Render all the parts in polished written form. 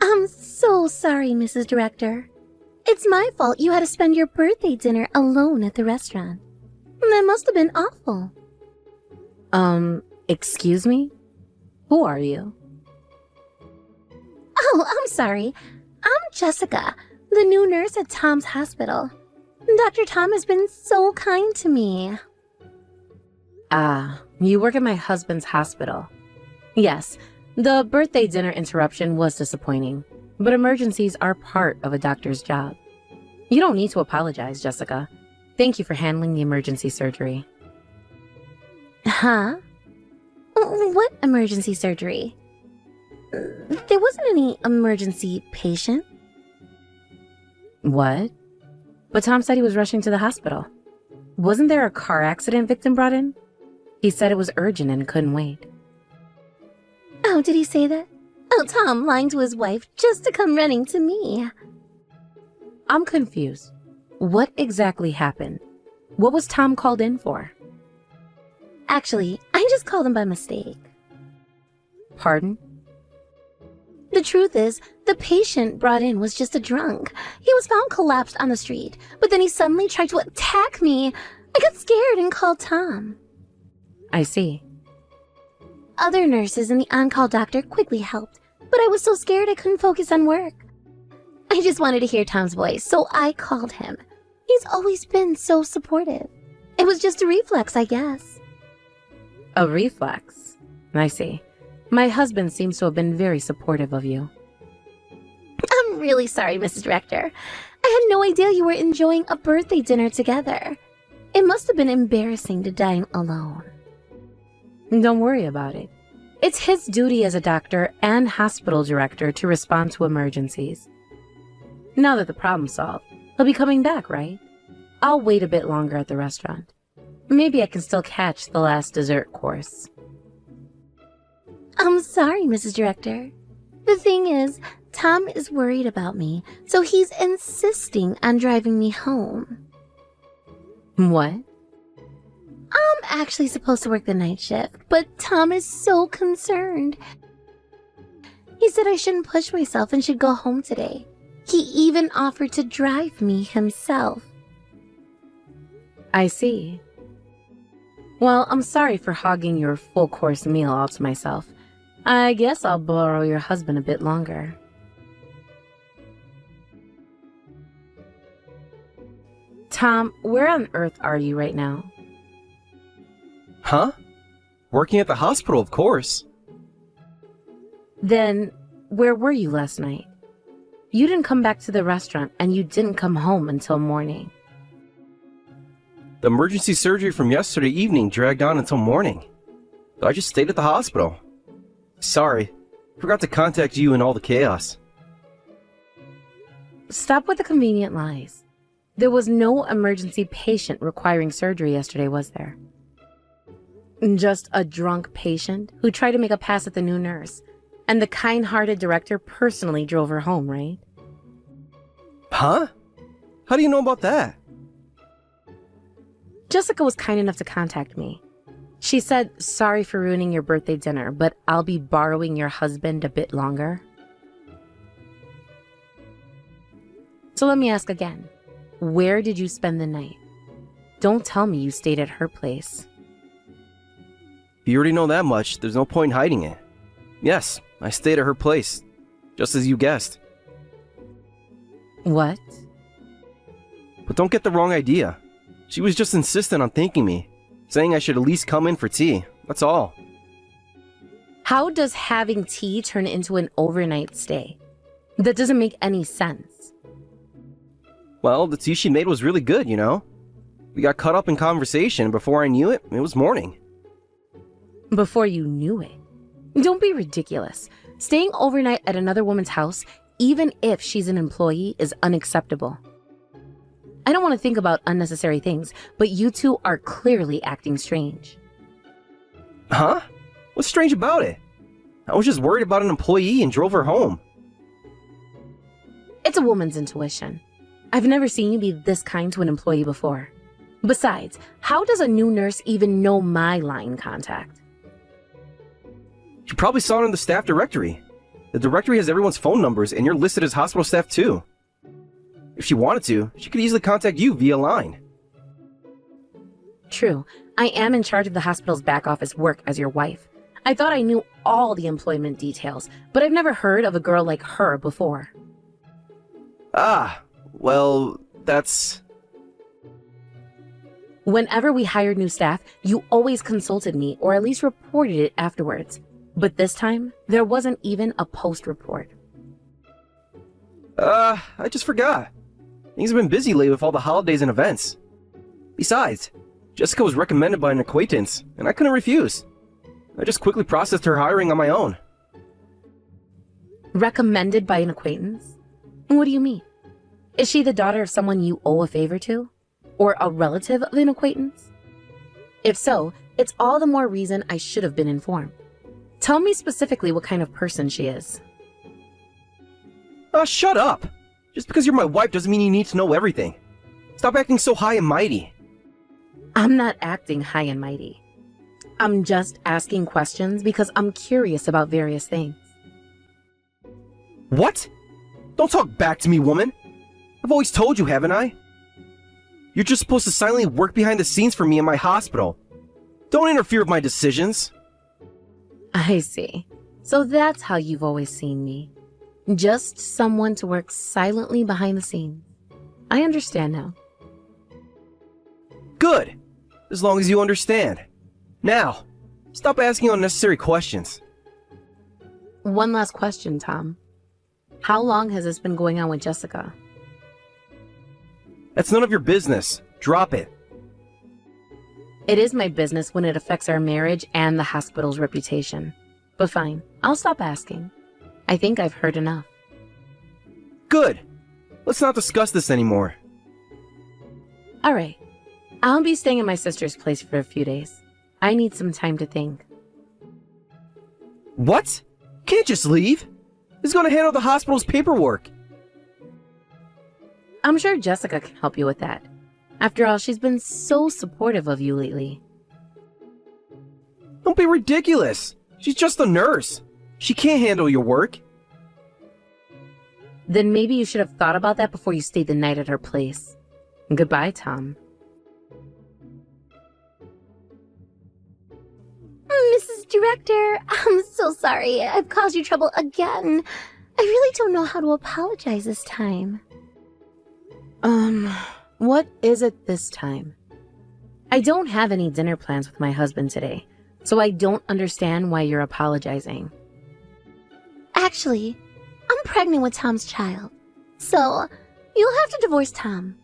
I'm so sorry, Mrs. Director. It's my fault you had to spend your birthday dinner alone at the restaurant. That must have been awful. Excuse me? Who are you? Oh, I'm sorry. I'm Jessica, the new nurse at Tom's hospital. Dr. Tom has been so kind to me. Ah, you work at my husband's hospital. Yes, the birthday dinner interruption was disappointing, but emergencies are part of a doctor's job. You don't need to apologize, Jessica. Thank you for handling the emergency surgery. Huh? What emergency surgery? There wasn't any emergency patient. What? But Tom said he was rushing to the hospital. Wasn't there a car accident victim brought in? He said it was urgent and couldn't wait. Oh, did he say that? Oh, Tom lying to his wife just to come running to me. I'm confused. What exactly happened? What was Tom called in for? Actually, I just called him by mistake. Pardon? The truth is, the patient brought in was just a drunk. He was found collapsed on the street, but then he suddenly tried to attack me. I got scared and called Tom. I see. Other nurses and the on-call doctor quickly helped, but I was so scared I couldn't focus on work. I just wanted to hear Tom's voice, so I called him. He's always been so supportive. It was just a reflex, I guess. A reflex? I see. My husband seems to have been very supportive of you. I'm really sorry, Mrs. Director. I had no idea you were enjoying a birthday dinner together. It must have been embarrassing to dine alone. Don't worry about it. It's his duty as a doctor and hospital director to respond to emergencies. Now that the problem's solved, he'll be coming back, right? I'll wait a bit longer at the restaurant. Maybe I can still catch the last dessert course. I'm sorry, Mrs. Director. The thing is, Tom is worried about me, so he's insisting on driving me home. What? I'm actually supposed to work the night shift, but Tom is so concerned. He said I shouldn't push myself and should go home today. He even offered to drive me himself. I see. Well, I'm sorry for hogging your full-course meal all to myself. I guess I'll borrow your husband a bit longer. Tom, where on earth are you right now? Huh? Working at the hospital, of course. Then, where were you last night? You didn't come back to the restaurant, and you didn't come home until morning. The emergency surgery from yesterday evening dragged on until morning. So I just stayed at the hospital. Sorry, forgot to contact you in all the chaos. Stop with the convenient lies. There was no emergency patient requiring surgery yesterday, was there? Just a drunk patient who tried to make a pass at the new nurse, and the kind-hearted director personally drove her home, right? Huh? How do you know about that? Jessica was kind enough to contact me. She said, sorry for ruining your birthday dinner, but I'll be borrowing your husband a bit longer. So let me ask again. Where did you spend the night? Don't tell me you stayed at her place. If you already know that much, there's no point in hiding it. Yes, I stayed at her place, just as you guessed. What? But don't get the wrong idea. She was just insistent on thanking me, saying I should at least come in for tea. That's all. How does having tea turn into an overnight stay? That doesn't make any sense. Well, the tea she made was really good, you know? We got caught up in conversation, and before I knew it, it was morning. Before you knew it? Don't be ridiculous. Staying overnight at another woman's house, even if she's an employee, is unacceptable. I don't want to think about unnecessary things, but you two are clearly acting strange. Huh? What's strange about it? I was just worried about an employee and drove her home. It's a woman's intuition. I've never seen you be this kind to an employee before. Besides, how does a new nurse even know my line contact? She probably saw it in the staff directory. The directory has everyone's phone numbers, and you're listed as hospital staff too. If she wanted to, she could easily contact you via line. True, I am in charge of the hospital's back office work as your wife. I thought I knew all the employment details, but I've never heard of a girl like her before. Ah, well, that's... Whenever we hired new staff, you always consulted me or at least reported it afterwards. But this time, there wasn't even a post report. I just forgot. Things have been busy lately with all the holidays and events. Besides, Jessica was recommended by an acquaintance, and I couldn't refuse. I just quickly processed her hiring on my own. Recommended by an acquaintance? What do you mean? Is she the daughter of someone you owe a favor to? Or a relative of an acquaintance? If so, it's all the more reason I should have been informed. Tell me specifically what kind of person she is. Shut up! Just because you're my wife doesn't mean you need to know everything. Stop acting so high and mighty. I'm not acting high and mighty. I'm just asking questions because I'm curious about various things. What? Don't talk back to me, woman! I've always told you, haven't I? You're just supposed to silently work behind the scenes for me in my hospital. Don't interfere with my decisions. I see. So that's how you've always seen me. Just someone to work silently behind the scenes. I understand now. Good! As long as you understand. Now, stop asking unnecessary questions. One last question, Tom. How long has this been going on with Jessica? That's none of your business. Drop it. It is my business when it affects our marriage and the hospital's reputation. But fine, I'll stop asking. I think I've heard enough. Good. Let's not discuss this anymore. All right. I'll be staying at my sister's place for a few days. I need some time to think. What? Can't just leave. Who's gonna handle the hospital's paperwork? I'm sure Jessica can help you with that. After all, she's been so supportive of you lately. Don't be ridiculous. She's just a nurse. She can't handle your work. Then maybe you should have thought about that before you stayed the night at her place. Goodbye, Tom. Mrs. Director, I'm so sorry. I've caused you trouble again. I really don't know how to apologize this time. What is it this time? I don't have any dinner plans with my husband today, so I don't understand why you're apologizing. Actually, I'm pregnant with Tom's child. So, you'll have to divorce Tom.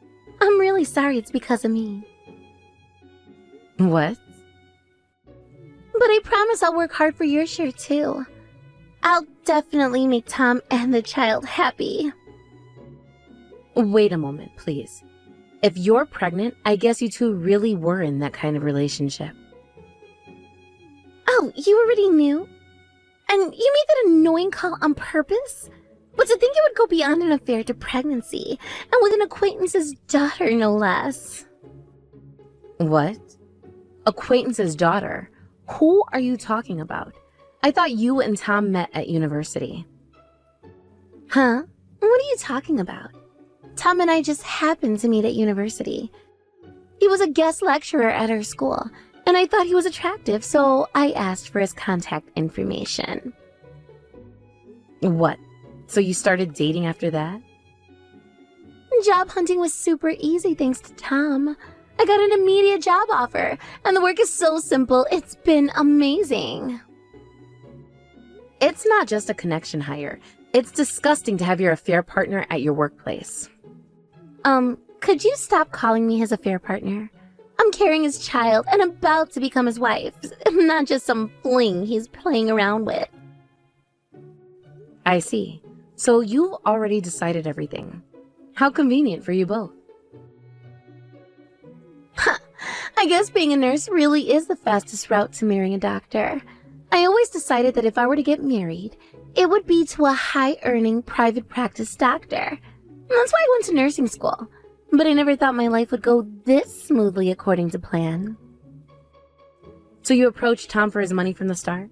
I'm really sorry it's because of me. What? But I promise I'll work hard for your share too. I'll definitely make Tom and the child happy. Wait a moment, please. If you're pregnant, I guess you two really were in that kind of relationship. Oh, you already knew? And you made that annoying call on purpose? But to think it would go beyond an affair to pregnancy, and with an acquaintance's daughter, no less. What? Acquaintance's daughter? Who are you talking about? I thought you and Tom met at university. Huh? What are you talking about? Tom and I just happened to meet at university. He was a guest lecturer at our school, and I thought he was attractive, so I asked for his contact information. What? So you started dating after that? Job hunting was super easy thanks to Tom. I got an immediate job offer, and the work is so simple, it's been amazing. It's not just a connection hire. It's disgusting to have your affair partner at your workplace. Could you stop calling me his affair partner? I'm carrying his child and about to become his wife, not just some fling he's playing around with. I see. So you've already decided everything. How convenient for you both. I guess being a nurse really is the fastest route to marrying a doctor. I always decided that if I were to get married, it would be to a high-earning private practice doctor. That's why I went to nursing school. But I never thought my life would go this smoothly according to plan. So you approached Tom for his money from the start?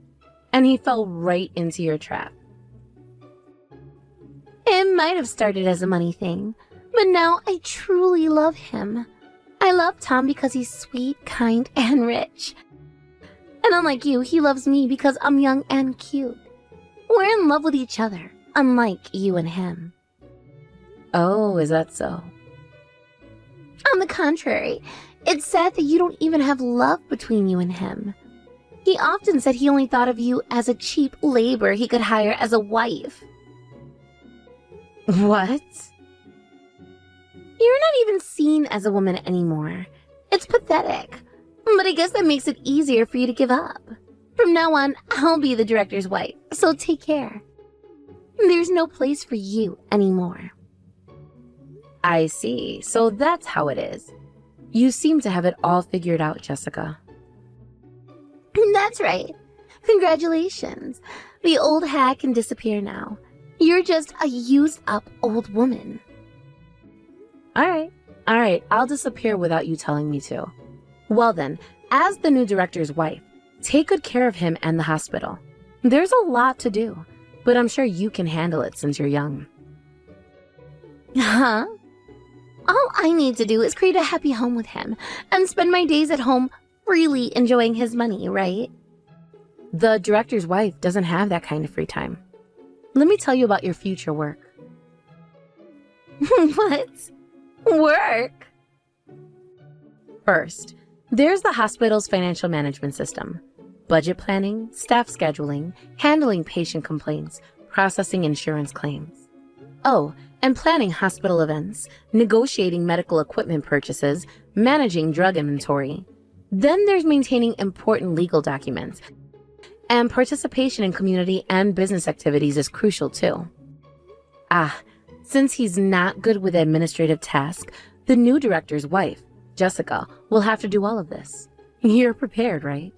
And he fell right into your trap. might have started as a money thing, but now I truly love him. I love Tom because he's sweet, kind, and rich. And unlike you, he loves me because I'm young and cute. We're in love with each other, unlike you and him. Oh, is that so? On the contrary, it's sad that you don't even have love between you and him. He often said he only thought of you as a cheap labor he could hire as a wife. What? You're not even seen as a woman anymore. It's pathetic. But I guess that makes it easier for you to give up. From now on, I'll be the director's wife, so take care. There's no place for you anymore. I see. So that's how it is. You seem to have it all figured out, Jessica. That's right. Congratulations. The old hag can disappear now. You're just a used-up old woman. All right, I'll disappear without you telling me to. Well then, as the new director's wife, take good care of him and the hospital. There's a lot to do, but I'm sure you can handle it since you're young. Huh? All I need to do is create a happy home with him and spend my days at home freely enjoying his money, right? The director's wife doesn't have that kind of free time. Let me tell you about your future work. What? Work? First, there's the hospital's financial management system. Budget planning, staff scheduling, handling patient complaints, processing insurance claims. Oh, and planning hospital events, negotiating medical equipment purchases, managing drug inventory. Then there's maintaining important legal documents. And participation in community and business activities is crucial too. Since he's not good with administrative tasks, the new director's wife, Jessica, will have to do all of this. You're prepared, right?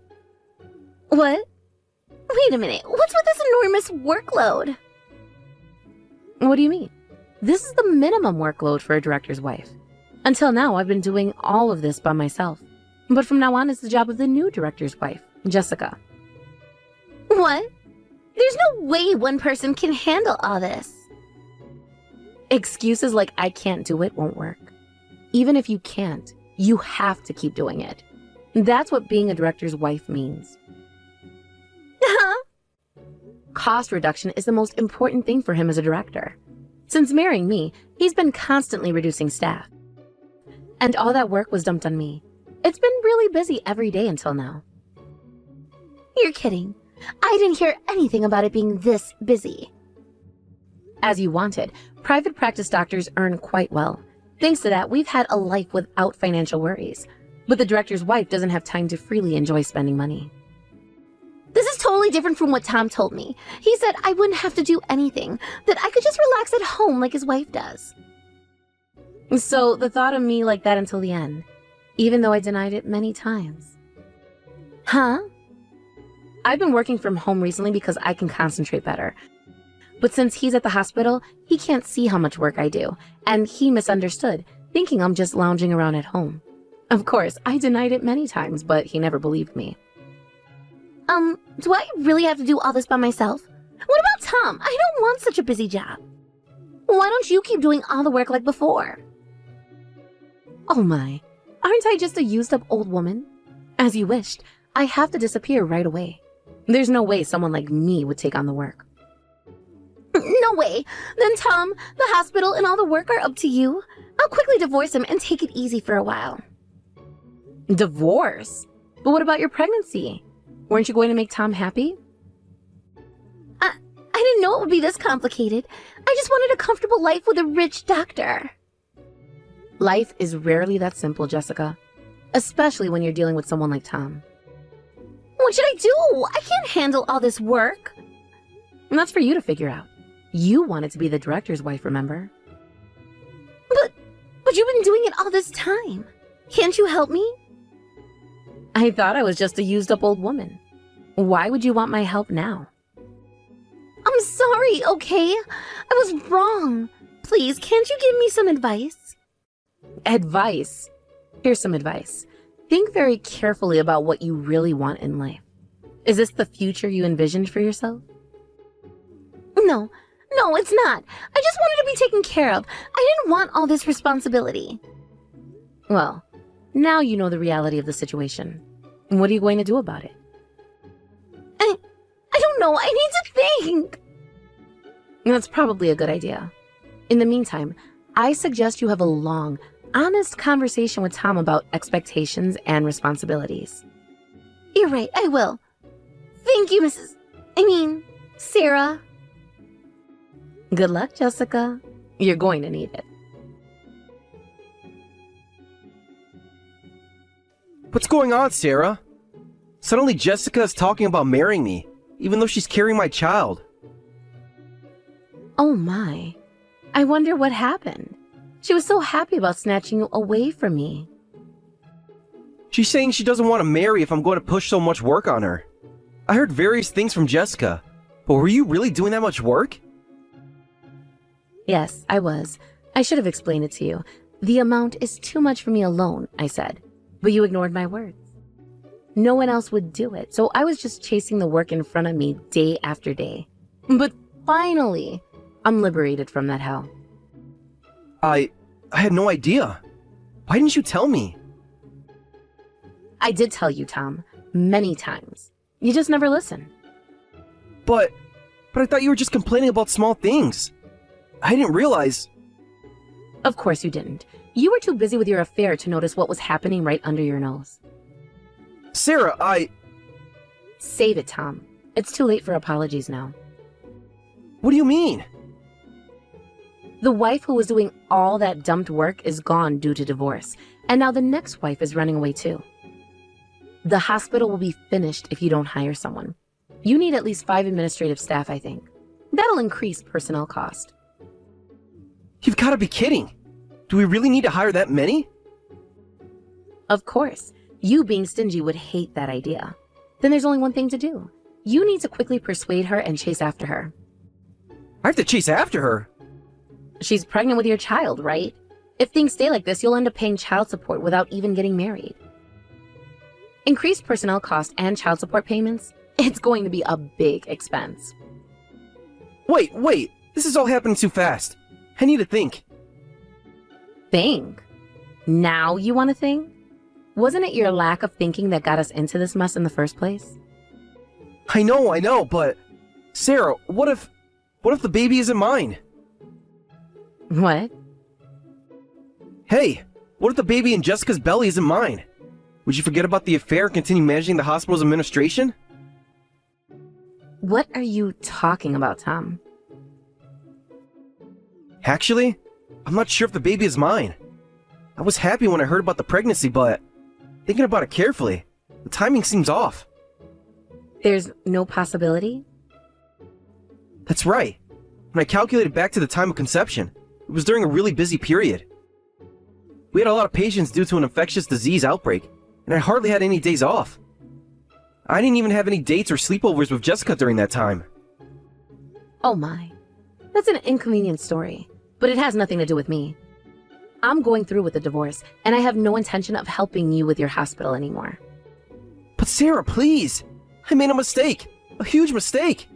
What? Wait a minute, what's with this enormous workload? What do you mean? This is the minimum workload for a director's wife. Until now, I've been doing all of this by myself. But from now on, it's the job of the new director's wife, Jessica. What? There's no way one person can handle all this. Excuses like I can't do it won't work. Even if you can't, you have to keep doing it. That's what being a director's wife means. Cost reduction is the most important thing for him as a director. Since marrying me, he's been constantly reducing staff. And all that work was dumped on me. It's been really busy every day until now. You're kidding. I didn't hear anything about it being this busy. As you wanted, private practice doctors earn quite well. Thanks to that, we've had a life without financial worries. But the director's wife doesn't have time to freely enjoy spending money. This is totally different from what Tom told me. He said I wouldn't have to do anything, that I could just relax at home like his wife does. So the thought of me like that until the end, even though I denied it many times. Huh? I've been working from home recently because I can concentrate better. But since he's at the hospital, he can't see how much work I do, and he misunderstood, thinking I'm just lounging around at home. Of course, I denied it many times, but he never believed me. Do I really have to do all this by myself? What about Tom? I don't want such a busy job. Why don't you keep doing all the work like before? Oh my, aren't I just a used-up old woman? As you wished, I have to disappear right away. There's no way someone like me would take on the work. No way. Then Tom, the hospital, and all the work are up to you. I'll quickly divorce him and take it easy for a while. Divorce? But what about your pregnancy? Weren't you going to make Tom happy? I didn't know it would be this complicated. I just wanted a comfortable life with a rich doctor. Life is rarely that simple, Jessica. Especially when you're dealing with someone like Tom. What should I do? I can't handle all this work. And that's for you to figure out. You wanted to be the director's wife, remember? But you've been doing it all this time. Can't you help me? I thought I was just a used-up old woman. Why would you want my help now? I'm sorry, okay? I was wrong. Please, can't you give me some advice? Advice? Here's some advice. Think very carefully about what you really want in life. Is this the future you envisioned for yourself? No, No, it's not. I just wanted to be taken care of. I didn't want all this responsibility. Well, now you know the reality of the situation. And what are you going to do about it? I don't know. I need to think. That's probably a good idea. In the meantime, I suggest you have a long, honest conversation with Tom about expectations and responsibilities. You're right. I will. Thank you, Sarah. Good luck, Jessica. You're going to need it. What's going on, Sarah? Suddenly Jessica is talking about marrying me, even though she's carrying my child. Oh my. I wonder what happened. She was so happy about snatching you away from me. She's saying she doesn't want to marry if I'm going to push so much work on her. I heard various things from Jessica, but were you really doing that much work? Yes, I was. I should have explained it to you. The amount is too much for me alone, I said. But you ignored my words. No one else would do it, so I was just chasing the work in front of me day after day. But finally, I'm liberated from that hell. I had no idea. Why didn't you tell me? I did tell you, Tom, many times. You just never listen. But I thought you were just complaining about small things. I didn't realize. Of course you didn't. You were too busy with your affair to notice what was happening right under your nose. Sarah, Save it, Tom. It's too late for apologies now. What do you mean? The wife who was doing all that dumped work is gone due to divorce, and now the next wife is running away too. The hospital will be finished if you don't hire someone. You need at least 5 administrative staff, I think. That'll increase personnel cost. You've got to be kidding. Do we really need to hire that many? Of course. You being stingy would hate that idea. Then there's only one thing to do. You need to quickly persuade her and chase after her. I have to chase after her. She's pregnant with your child, right? If things stay like this, you'll end up paying child support without even getting married. Increased personnel cost and child support payments, it's going to be a big expense. Wait. This is all happening too fast. I need to think. Think? Now you want to think? Wasn't it your lack of thinking that got us into this mess in the first place? I know, but... Sarah, what if the baby isn't mine? What? Hey, what if the baby in Jessica's belly isn't mine? Would you forget about the affair and continue managing the hospital's administration? What are you talking about, Tom? Actually, I'm not sure if the baby is mine. I was happy when I heard about the pregnancy, but thinking about it carefully, the timing seems off. There's no possibility? That's right. When I calculated back to the time of conception, it was during a really busy period. We had a lot of patients due to an infectious disease outbreak, and I hardly had any days off. I didn't even have any dates or sleepovers with Jessica during that time. Oh my. That's an inconvenient story, but it has nothing to do with me. I'm going through with the divorce, and I have no intention of helping you with your hospital anymore. But Sarah, please! I made a mistake! A huge mistake!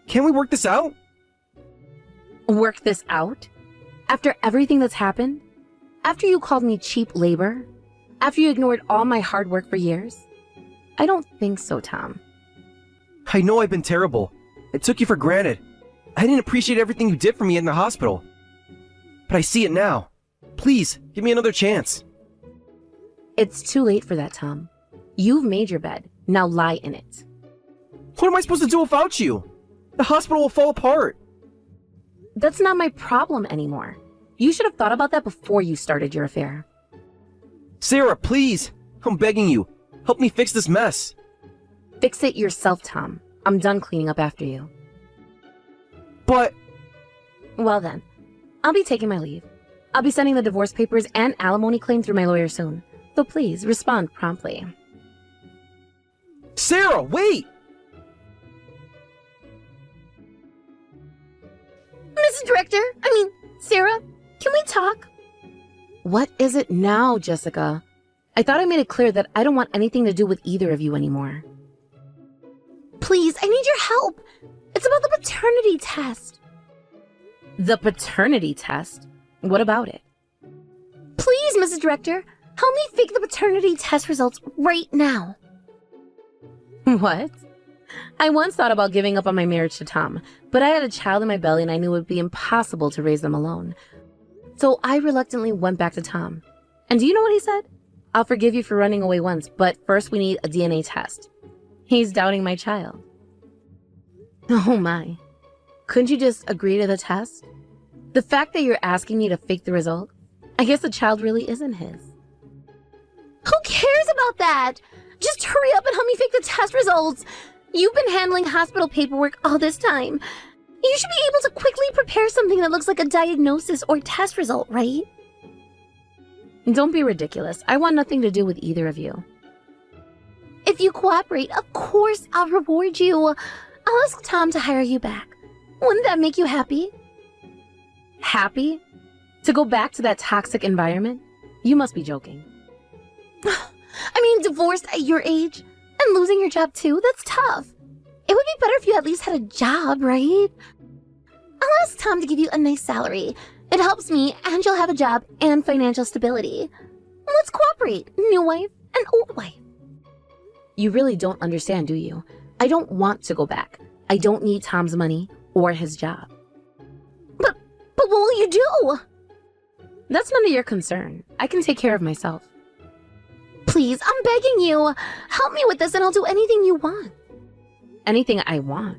Can't we work this out? Work this out? After everything that's happened? After you called me cheap labor? After you ignored all my hard work for years? I don't think so, Tom. I know I've been terrible. I took you for granted. I didn't appreciate everything you did for me in the hospital. But I see it now. Please, give me another chance. It's too late for that, Tom. You've made your bed. Now lie in it. What am I supposed to do without you? The hospital will fall apart. That's not my problem anymore. You should have thought about that before you started your affair. Sarah, please. I'm begging you. Help me fix this mess. Fix it yourself, Tom. I'm done cleaning up after you. But... Well then, I'll be taking my leave. I'll be sending the divorce papers and alimony claim through my lawyer soon. So please, respond promptly. Sarah, wait! Mrs. Director, Sarah, can we talk? What is it now, Jessica? I thought I made it clear that I don't want anything to do with either of you anymore. Please, I need your help. It's about the paternity test. The paternity test? What about it? Please, Mrs. Director, help me fake the paternity test results right now. What? I once thought about giving up on my marriage to Tom, but I had a child in my belly and I knew it would be impossible to raise them alone. So I reluctantly went back to Tom. And do you know what he said? I'll forgive you for running away once, but first we need a DNA test. He's doubting my child. Oh my. Couldn't you just agree to the test? The fact that you're asking me to fake the result, I guess the child really isn't his. Who cares about that? Just hurry up and help me fake the test results. You've been handling hospital paperwork all this time. You should be able to quickly prepare something that looks like a diagnosis or test result, right? Don't be ridiculous. I want nothing to do with either of you. If you cooperate, of course I'll reward you. I'll ask Tom to hire you back. Wouldn't that make you happy? Happy? To go back to that toxic environment? You must be joking. I mean, divorced at your age and losing your job too, that's tough. It would be better if you at least had a job, right? I'll ask Tom to give you a nice salary. It helps me, and you'll have a job and financial stability. Let's cooperate, new wife and old wife. You really don't understand, do you? I don't want to go back. I don't need Tom's money or his job. But what will you do? That's none of your concern. I can take care of myself. Please, I'm begging you. Help me with this and I'll do anything you want. Anything I want?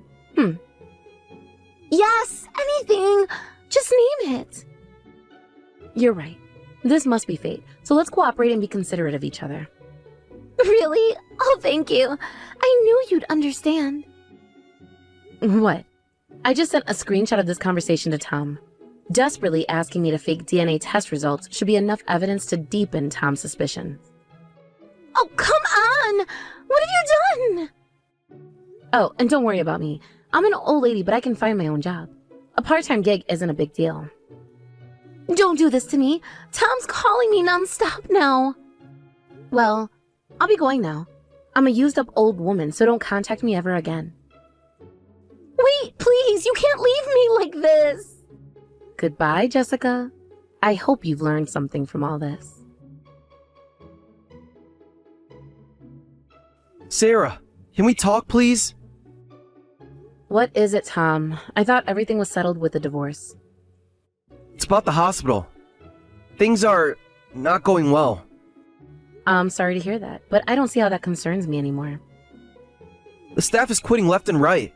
Yes, anything. Just name it. You're right. This must be fate. So let's cooperate and be considerate of each other. Really? Oh, thank you. I knew you'd understand. What? I just sent a screenshot of this conversation to Tom. Desperately asking me to fake DNA test results should be enough evidence to deepen Tom's suspicions. Oh, come on! What have you done? Oh, and don't worry about me. I'm an old lady, but I can find my own job. A part-time gig isn't a big deal. Don't do this to me. Tom's calling me nonstop now. Well, I'll be going now. I'm a used-up old woman, so don't contact me ever again. Wait, please, you can't leave me like this. Goodbye, Jessica. I hope you've learned something from all this. Sarah, can we talk, please? What is it, Tom? I thought everything was settled with the divorce. It's about the hospital. Things are not going well. I'm sorry to hear that, but I don't see how that concerns me anymore. The staff is quitting left and right.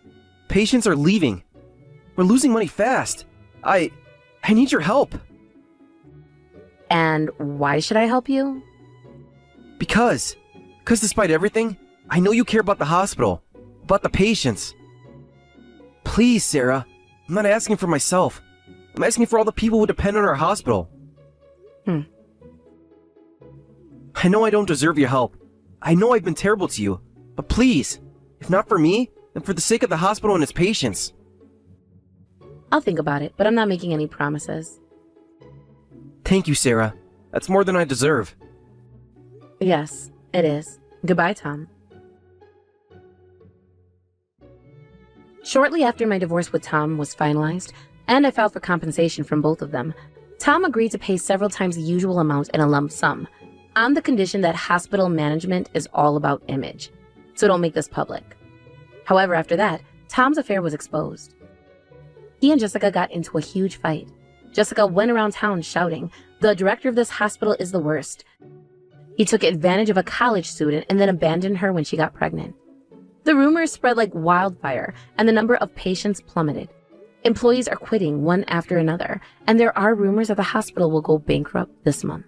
Patients are leaving. We're losing money fast. I need your help. And why should I help you? Because despite everything, I know you care about the hospital, about the patients. Please, Sarah, I'm not asking for myself. I'm asking for all the people who depend on our hospital. I know I don't deserve your help. I know I've been terrible to you. But please, if not for me, then for the sake of the hospital and its patients. I'll think about it, but I'm not making any promises. Thank you, Sarah. That's more than I deserve. Yes, it is. Goodbye, Tom. Shortly after my divorce with Tom was finalized, and I filed for compensation from both of them, Tom agreed to pay several times the usual amount in a lump sum, on the condition that hospital management is all about image, so don't make this public. However, after that, Tom's affair was exposed. He and Jessica got into a huge fight. Jessica went around town shouting, "The director of this hospital is the worst." He took advantage of a college student and then abandoned her when she got pregnant. The rumors spread like wildfire, and the number of patients plummeted. Employees are quitting one after another, and there are rumors that the hospital will go bankrupt this month.